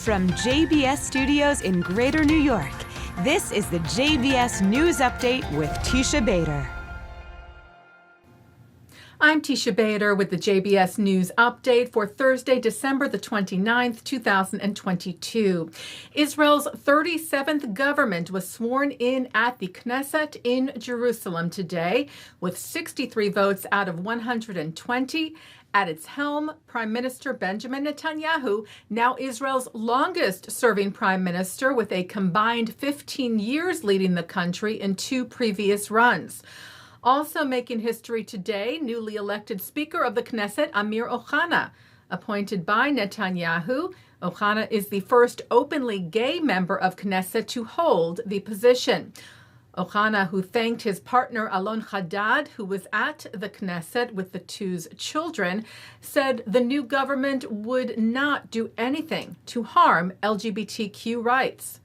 From JBS Studios in Greater New York, this is the JBS News Update with Teisha Bader. I'm Teisha Bader with the JBS News Update for Thursday, December the 29th, 2022. Israel's 37th government was sworn in at the Knesset in Jerusalem today with 63 votes out of 120. At its helm, Prime Minister Benjamin Netanyahu, now Israel's longest-serving prime minister with a combined 15 years leading the country in two previous runs. Also making history today, newly elected Speaker of the Knesset, Amir Ohana. Appointed by Netanyahu, Ohana is the first openly gay member of Knesset to hold the position. Ohana, who thanked his partner Alon Haddad, who was at the Knesset with the two's children, said the new government would not do anything to harm LGBTQ rights.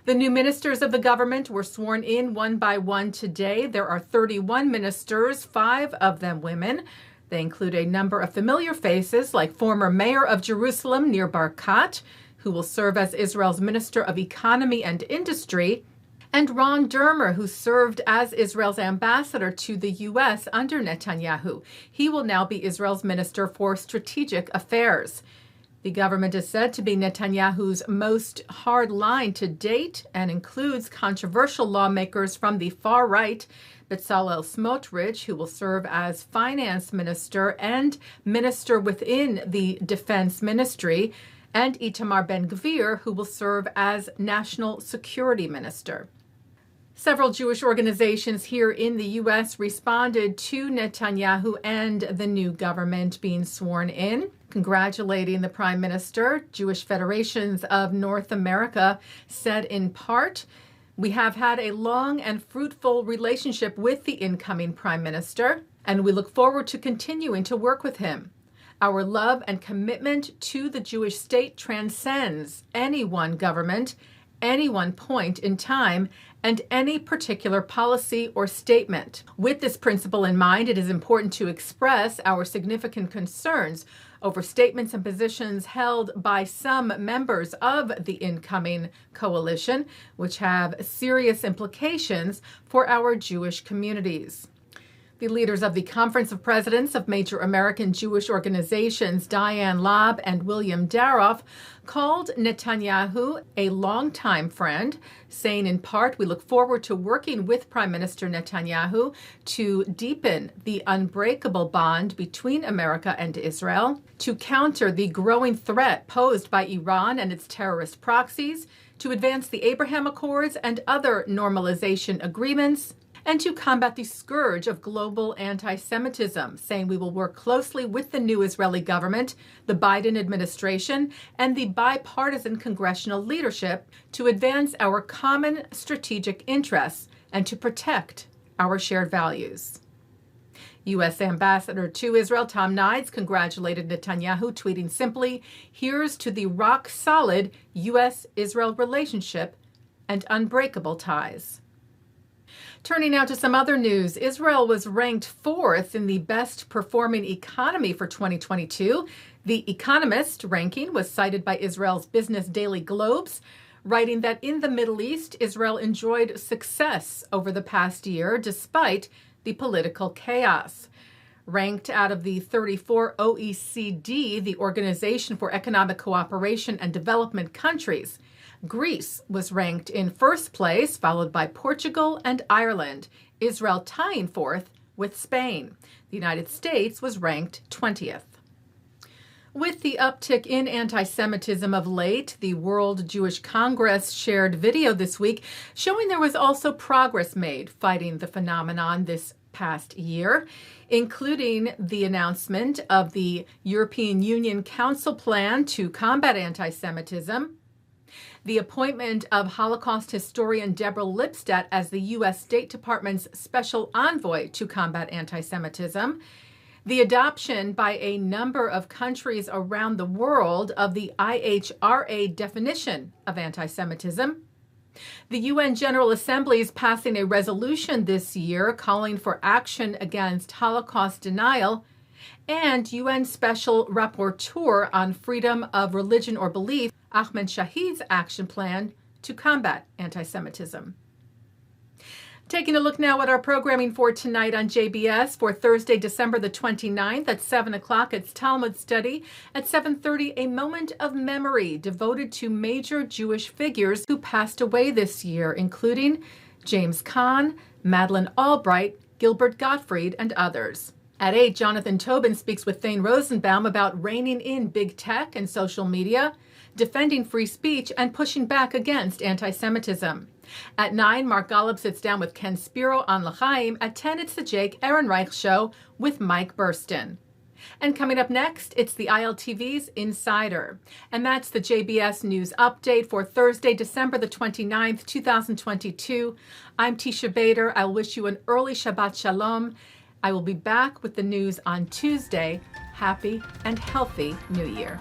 The new ministers of the government were sworn in one by one today. There are 31 ministers, 5 of them women. They include a number of familiar faces like former mayor of Jerusalem, Nir Barkat, who will serve as Israel's Minister of Economy and Industry, and Ron Dermer, who served as Israel's ambassador to the U.S. under Netanyahu. He will now be Israel's Minister for Strategic Affairs. The government is said to be Netanyahu's most hard line to date and includes controversial lawmakers from the far right, Bezalel Smotrich, who will serve as finance minister and minister within the defense ministry, and Itamar Ben-Gvir, who will serve as national security minister. Several Jewish organizations here in the U.S. responded to Netanyahu and the new government being sworn in, congratulating the Prime Minister. Jewish Federations of North America said in part, "We have had a long and fruitful relationship with the incoming Prime Minister, and we look forward to continuing to work with him. Our love and commitment to the Jewish state transcends any one government, any one point in time, and any particular policy or statement. With this principle in mind, it is important to express our significant concerns over statements and positions held by some members of the incoming coalition, which have serious implications for our Jewish communities." The leaders of the Conference of Presidents of Major American Jewish Organizations, Diane Laub and William Daroff, called Netanyahu a longtime friend, saying in part, "We look forward to working with Prime Minister Netanyahu to deepen the unbreakable bond between America and Israel, to counter the growing threat posed by Iran and its terrorist proxies, to advance the Abraham Accords and other normalization agreements, and to combat the scourge of global anti-Semitism," saying we will work closely with the new Israeli government, the Biden administration, and the bipartisan congressional leadership to advance our common strategic interests and to protect our shared values. U.S. Ambassador to Israel Tom Nides congratulated Netanyahu, tweeting simply, "Here's to the rock-solid U.S.-Israel relationship and unbreakable ties." Turning now to some other news, Israel was ranked 4th in the best performing economy for 2022. The Economist ranking was cited by Israel's Business Daily Globes, writing that in the Middle East, Israel enjoyed success over the past year despite the political chaos. Ranked out of the 34 OECD, the Organization for Economic Cooperation and Development countries, Greece was ranked in first place, followed by Portugal and Ireland, Israel tying 4th with Spain. The United States was ranked 20th. With the uptick in anti-Semitism of late, the World Jewish Congress shared video this week showing there was also progress made fighting the phenomenon this past year, including the announcement of the European Union Council plan to combat anti-Semitism, the appointment of Holocaust historian Deborah Lipstadt as the U.S. State Department's special envoy to combat anti-Semitism, the adoption by a number of countries around the world of the IHRA definition of anti-Semitism, the UN General Assembly is passing a resolution this year calling for action against Holocaust denial, And UN Special Rapporteur on Freedom of Religion or Belief, Ahmed Shahid's action plan to combat anti-Semitism. Taking a look now at our programming for tonight on JBS for Thursday, December the 29th at 7 o'clock. It's Talmud Study. At 7:30, a moment of memory devoted to major Jewish figures who passed away this year, including James Caan, Madeleine Albright, Gilbert Gottfried, and others. At 8, Jonathan Tobin speaks with Thane Rosenbaum about reining in big tech and social media, defending free speech, and pushing back against anti-Semitism. At 9, Mark Golub sits down with Ken Spiro on L'chaim. At 10, it's the Jake Ehrenreich Show with Mike Burstyn. And coming up next, it's the ILTV's Insider. And that's the JBS News Update for Thursday, December the 29th, 2022. I'm Teisha Bader. I'll wish you an early Shabbat Shalom. I will be back with the news on Tuesday. Happy and healthy New Year.